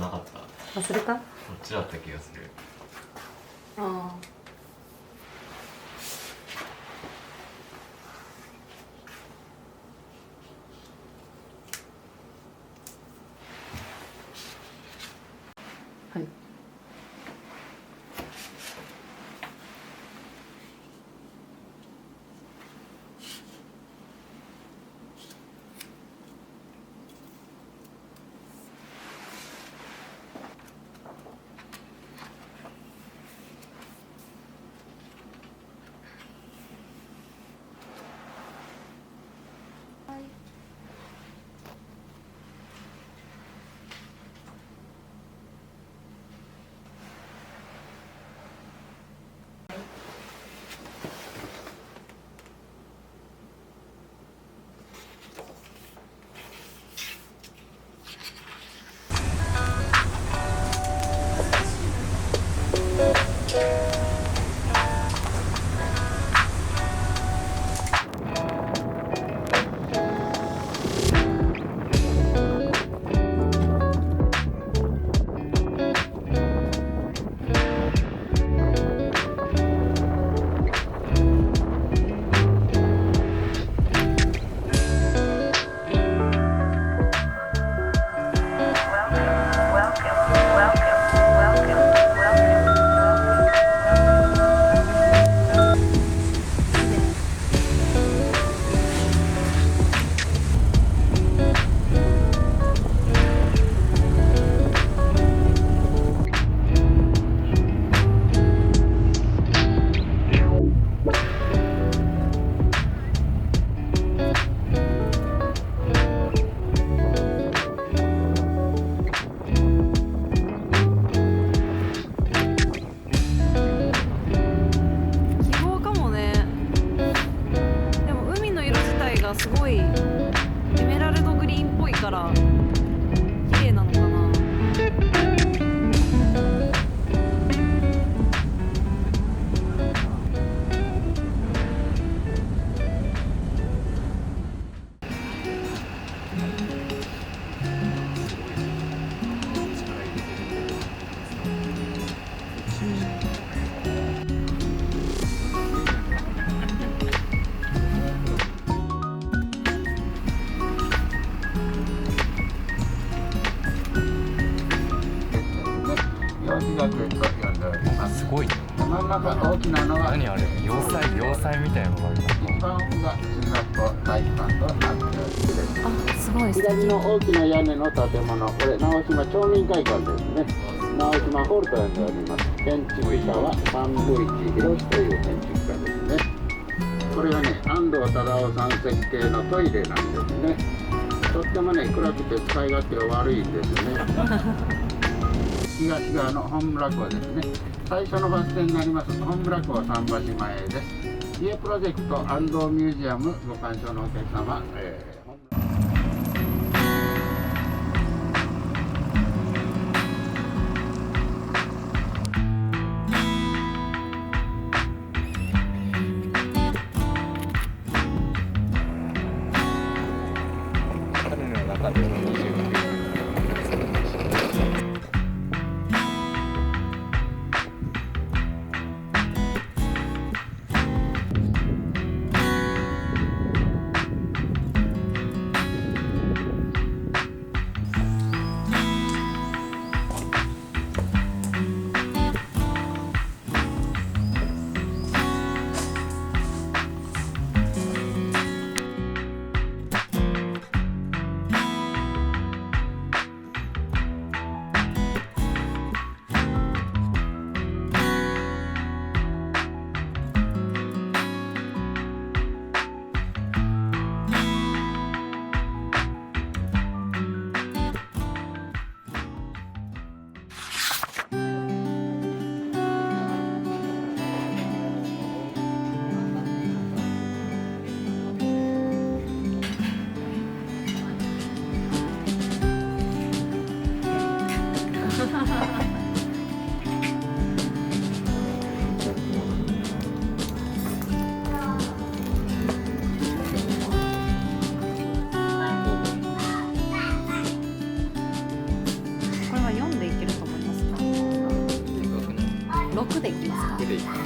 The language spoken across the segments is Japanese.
なかった。忘れた？こっちだった気がする。ああ。はい。すごいエメラルドグリーンっぽいから綺麗なのかな。すごいね。真ん中大きなのは何あれ、要塞みたいなのがある。一番奥が中学校体育館となっております。あ、すごい素敵。左の大きな屋根の建物、これ直島町民会館ですね。直島ホールと呼んでおります。建築家は三部一博という建築家ですね。これはね、安藤忠雄さん設計のトイレなんですね。とってもね、暗くて使い勝手が悪いんですね。東側の本村港ですね。最初のバス停になります本村港桟橋前です。家プロジェクト安藤ミュージアムご鑑賞のお客様、彼の中での奥で行きますか。奥で行きます。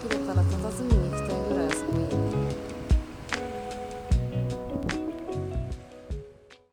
切れたら